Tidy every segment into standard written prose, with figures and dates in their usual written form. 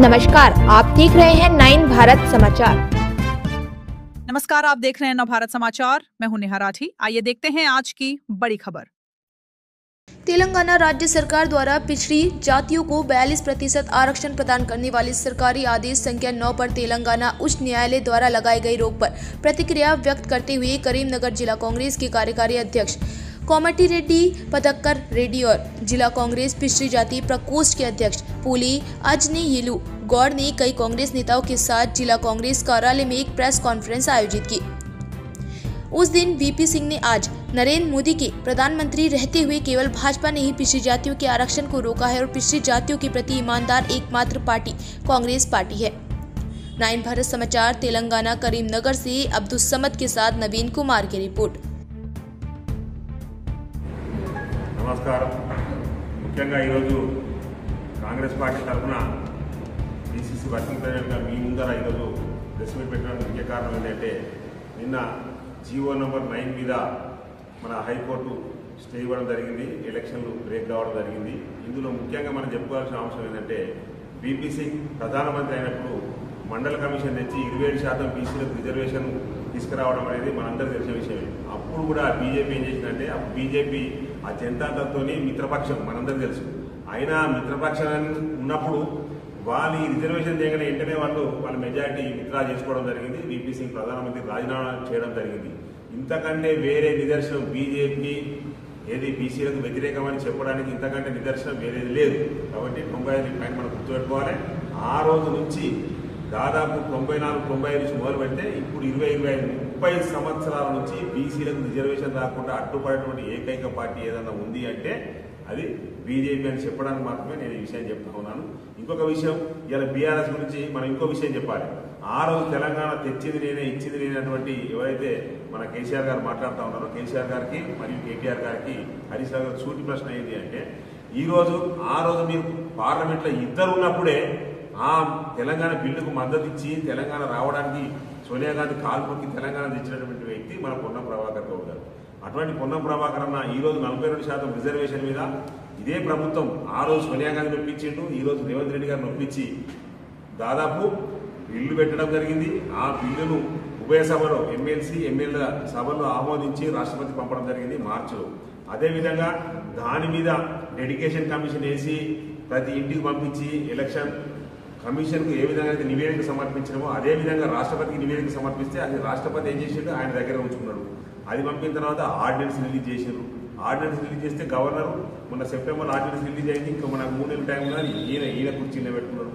नमस्कार, आप देख रहे हैं 9 भारत समाचार। नमस्कार, आप देख रहे हैं नव भारत समाचार। मैं हूं नेहा राठी। आइए देखते हैं आज की बड़ी खबर। तेलंगाना राज्य सरकार द्वारा पिछड़ी जातियों को 42% आरक्षण प्रदान करने वाले सरकारी आदेश संख्या 9 पर तेलंगाना उच्च न्यायालय द्वारा लगाई गई रोक पर प्रतिक्रिया व्यक्त करते हुए करीमनगर जिला कांग्रेस के कार्यकारी अध्यक्ष कोमटि रेड्डी पदक्कर रेड्डी और जिला कांग्रेस पिछड़ी जाति प्रकोष्ठ के अध्यक्ष पुली अजनेयेलु गौड़ ने कई कांग्रेस नेताओं के साथ जिला कांग्रेस कार्यालय में एक प्रेस कॉन्फ्रेंस आयोजित की। उस दिन वीपी सिंह ने आज नरेंद्र मोदी के प्रधानमंत्री रहते हुए केवल भाजपा ने ही पिछड़ी जातियों के आरक्षण को रोका है और पिछड़ी जातियों के प्रति ईमानदार एकमात्र पार्टी कांग्रेस पार्टी है। 9 भारत समाचार तेलंगाना करीमनगर से अब्दुल समद के साथ नवीन कुमार की रिपोर्ट। नमस्कार। ముఖ్యంగా ఈరోజు కాంగ్రెస్ పార్టీ తరఫున బీసీసీ వర్కింగ్ ప్రెసిడెంట్గా మీ ముందర ఈరోజు ప్రెస్ మీట్ పెట్టడానికి ముఖ్య కారణం ఏంటంటే నిన్న జీవో నెంబర్ 9 మీద మన హైకోర్టు స్టే ఇవ్వడం జరిగింది, ఎలక్షన్లు బ్రేక్ కావడం జరిగింది. ఇందులో ముఖ్యంగా మనం చెప్పుకోవాల్సిన అంశం ఏంటంటే బీపీసీ ప్రధానమంత్రి అయినప్పుడు మండల కమిషన్ తెచ్చి 27% బీసీలకు రిజర్వేషన్ తీసుకురావడం అనేది మనందరికీ తెలిసిన విషయమే. అప్పుడు కూడా బీజేపీ ఏం చేసిందంటే బీజేపీ ఆ జనతాదళ్తో మిత్రపక్షం మనందరికీ తెలుసు. అయినా మిత్రపక్షం ఉన్నప్పుడు వాళ్ళు ఈ రిజర్వేషన్ చేయగానే వెంటనే వాళ్ళ మెజారిటీ విత్డ్రా చేసుకోవడం జరిగింది. వీపీ సింగ్ ప్రధానమంత్రి రాజీనామా చేయడం జరిగింది. ఇంతకంటే వేరే నిదర్శనం బీజేపీ ఏది బీసీలకు వ్యతిరేకమని చెప్పడానికి ఇంతకంటే నిదర్శనం వేరేది లేదు. కాబట్టి 95 పాయింట్ మనం గుర్తుపెట్టుకోవాలి. ఆ రోజు నుంచి దాదాపు 94-95 నుంచి మొదలు పెడితే ఇప్పుడు 20-25 సంవత్సరాల నుంచి బీసీలకు రిజర్వేషన్ రాకుండా అడ్డుపడేటువంటి ఏకైక పార్టీ ఏదన్నా ఉంది అంటే అది బీజేపీ అని చెప్పడానికి మాత్రమే నేను ఈ విషయం చెప్తా ఉన్నాను. ఇంకొక విషయం, ఇలా బీఆర్ఎస్ గురించి మనం ఇంకో విషయం చెప్పాలి. ఆ రోజు తెలంగాణ తెచ్చింది నేనే ఇచ్చింది నేనటువంటి ఎవరైతే మన కేసీఆర్ గారు మాట్లాడుతూ ఉన్నారో కేసీఆర్ గారికి మరియు కేటీఆర్ గారికి హరీష్ రావు గారికి సూటి ప్రశ్న ఏంటి అంటే ఆ రోజు మీరు పార్లమెంట్లో ఇద్దరు ఉన్నప్పుడే ఆ తెలంగాణ బిల్లుకు మద్దతు ఇచ్చి తెలంగాణ రావడానికి సోనియా గాంధీ కాల్పుకి తెలంగాణ తెచ్చినటువంటి వ్యక్తి మన పొన్నం ప్రభాకర్ గౌడ్ గారు. అటువంటి పొన్నం ప్రభాకర్ అన్న ఈరోజు 42% రిజర్వేషన్ మీద ఇదే ప్రభుత్వం ఆ రోజు సోనియా గాంధీ నొప్పించిండు, ఈరోజు రేవంత్ రెడ్డి గారు నొప్పించి దాదాపు బిల్లు పెట్టడం జరిగింది. ఆ బిల్లును ఉభయ సభలో ఎమ్మెల్సీ ఎమ్మెల్యేల సభలో ఆమోదించి రాష్ట్రపతి పంపడం జరిగింది మార్చిలో. అదేవిధంగా దాని మీద డెడికేషన్ కమిషన్ వేసి ప్రతి ఇంటికి పంపించి ఎలక్షన్ కమిషన్కు ఏ విధంగా అయితే నివేదిక సమర్పించినామో అదేవిధంగా రాష్ట్రపతికి నివేదిక సమర్పిస్తే అది రాష్ట్రపతి ఏం చేసిండు ఆయన దగ్గర ఉంచుకున్నాడు. అది పంపిన తర్వాత ఆర్డినెన్స్ రిలీజ్ చేశారు. ఆర్డినెన్స్ రిలీజ్ చేస్తే గవర్నరు మొన్న సెప్టెంబర్ ఆర్డినెన్స్ రిలీజ్ అయింది. ఇంకా మనకు 3 నెలల టైం ఉన్నది. ఈయన కుర్చీలో పెట్టుకున్నాడు.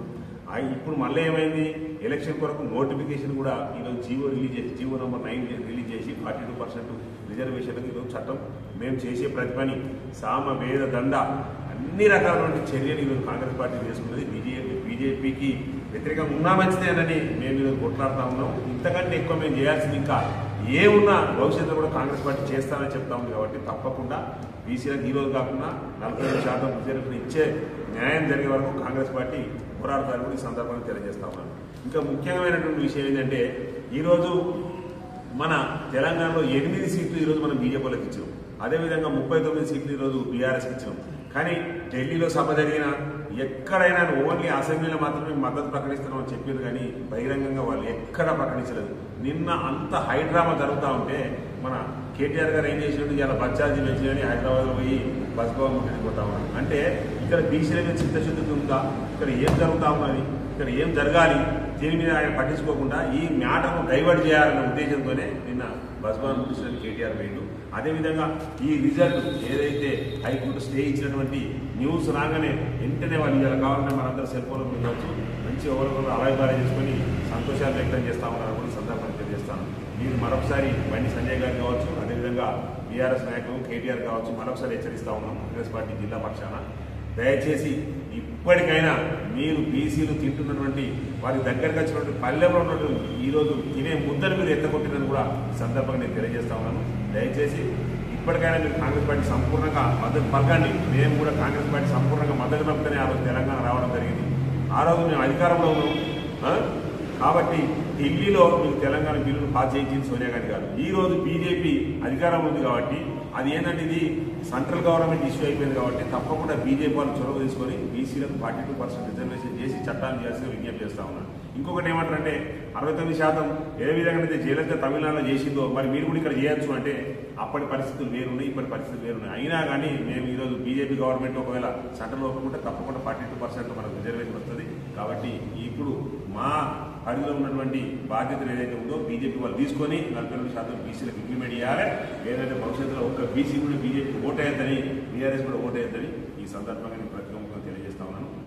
ఇప్పుడు మళ్ళీ ఏమైంది, ఎలక్షన్ కొరకు నోటిఫికేషన్ కూడా ఈరోజు జీవో నెంబర్ 9 రిలీజ్ చేసి 42% రిజర్వేషన్లకు ఈరోజు చట్టం మేము చేసే ప్రతి పని సామ వేద దండ అన్ని రకాలైన చర్యలు ఈరోజు కాంగ్రెస్ పార్టీ చేసుకున్నది. బీజేపీకి వ్యతిరేకంగా ఉన్నా మంచిదేనని మేము ఈరోజు కొట్లాడుతూ ఉన్నాం. ఇంతకంటే ఎక్కువ మేము చేయాల్సింది ఇంకా ఏమున్నా భవిష్యత్తులో కూడా కాంగ్రెస్ పార్టీ చేస్తానని చెప్తా ఉంది. కాబట్టి తప్పకుండా బీసీలకు ఈరోజు కాకుండా 45% రిజర్వేషన్ ఇచ్చే న్యాయం జరిగే వరకు కాంగ్రెస్ పార్టీ పోరాడతారని కూడా ఈ సందర్భంగా తెలియజేస్తా ఉన్నాను. ఇంకా ముఖ్యమైనటువంటి విషయం ఏంటంటే ఈరోజు మన తెలంగాణలో 8 సీట్లు ఈరోజు మనం బీజేపీలకు ఇచ్చాం. అదేవిధంగా 39 సీట్లు ఈరోజు బీఆర్ఎస్కి ఇచ్చాం. కానీ ఢిల్లీలో సభ జరిగిన ఎక్కడైనా ఓన్లీ అసెంబ్లీలో మాత్రమే మద్దతు ప్రకటిస్తున్నామని చెప్పారు, కానీ బహిరంగంగా వాళ్ళు ఎక్కడా ప్రకటించలేదు. నిన్న అంత హైడ్రామా జరుగుతూ ఉంటే మన కేటీఆర్ గారు ఏం చేసినట్టు ఇలా బస్ వచ్చి అని హైదరాబాద్లో పోయి బస్ భవన్ ముట్టిపోతా ఉన్నారు. అంటే ఇక్కడ బీసీల మీద చిత్తశుద్ధి ఉందా, ఇక్కడ ఏం జరుగుతూ ఉన్నది, ఇక్కడ ఏం జరగాలి, దీని మీద ఆయన పట్టించుకోకుండా ఈ మ్యాటర్ను డైవర్ట్ చేయాలనే ఉద్దేశంతోనే నిన్న బస్ భవన్ ముట్టించిన కేటీఆర్ వేయండు. అదేవిధంగా ఈ రిజల్ట్ ఏదైతే హైకోర్టు స్టే ఇచ్చినటువంటి న్యూస్ రాగానే వెంటనే వాళ్ళు ఇలా కావాలంటే మనందరూ సెల్ ఫోన్లో ఉండవచ్చు మంచి ఎవరికొకరు అలాగే చేసుకొని సంతోషాలు వ్యక్తం చేస్తా ఉన్నారని కూడా సందర్భంగా తెలియజేస్తాను. మీరు మరొకసారి బండి సంజయ్ గారు కావచ్చు, అదేవిధంగా బీఆర్ఎస్ నాయకులు కేటీఆర్ కావచ్చు మరొకసారి హెచ్చరిస్తా ఉన్నాం కాంగ్రెస్ పార్టీ జిల్లా పక్షాన. దయచేసి ఇప్పటికైనా మీరు బీసీలు తింటున్నటువంటి వారి దగ్గరకు వచ్చినటువంటి పల్లెంలో ఉన్నటువంటి ఈరోజు తినే ముద్దను మీరు ఎత్తకొట్టినని కూడా సందర్భంగా నేను తెలియజేస్తా ఉన్నాను. దయచేసి ఇప్పటికైనా మీరు కాంగ్రెస్ పార్టీ సంపూర్ణంగా మద్దతు పలకండి. మేము కూడా కాంగ్రెస్ పార్టీ సంపూర్ణంగా మద్దతు పంపితేనే ఆ రోజు తెలంగాణ రావడం జరిగింది. ఆ రోజు మేము అధికారంలో ఉన్నాం. కాబట్టి ఢిల్లీలో మీకు తెలంగాణ బిల్లును పాస్ చేయించింది సోనియా గాంధీ గారు. ఈ రోజు బీజేపీ అధికారంలో ఉంది కాబట్టి అది ఏంటంటే ఇది సెంట్రల్ గవర్నమెంట్ ఇష్యూ అయిపోయింది కాబట్టి తప్పకుండా బీజేపీ వాళ్ళు చొరవ తీసుకొని బీసీలకు 42% రిజర్వేషన్ చేసి చట్టాలు చేయాల్సిన విజ్ఞప్తి చేస్తా ఉన్నారు. ఇంకొకటి ఏమంటారంటే 69% ఏ విధంగా అయితే జయలలిత తమిళనాడులో చేసిందో మరి మీరు కూడా ఇక్కడ చేయొచ్చు అంటే అప్పటి పరిస్థితులు వేరున్నాయి, ఇప్పటి పరిస్థితులు వేరున్నాయి. అయినా కానీ మేము ఈరోజు బీజేపీ గవర్నమెంట్ ఒకవేళ చట్టంలో ఒప్పుకుంటే తప్పకుండా 42% మనకు రిజర్వేషన్ వస్తుంది. కాబట్టి ఇప్పుడు మా పరిధిలో ఉన్నటువంటి బాధ్యతలు ఏదైతే ఉందో బీజేపీ వాళ్ళు తీసుకొని 42% బీసీలకు ఇంప్లిమెంట్ చేయాలి. ఏదైతే భవిష్యత్తులో ఒక్క బీసీ కూడా బీజేపీ ఓటేయద్దని, బీఆర్ఎస్ కూడా ఓటేయద్దని ఈ సందర్భంగా నేను ప్రతిగా తెలియజేస్తా ఉన్నాను.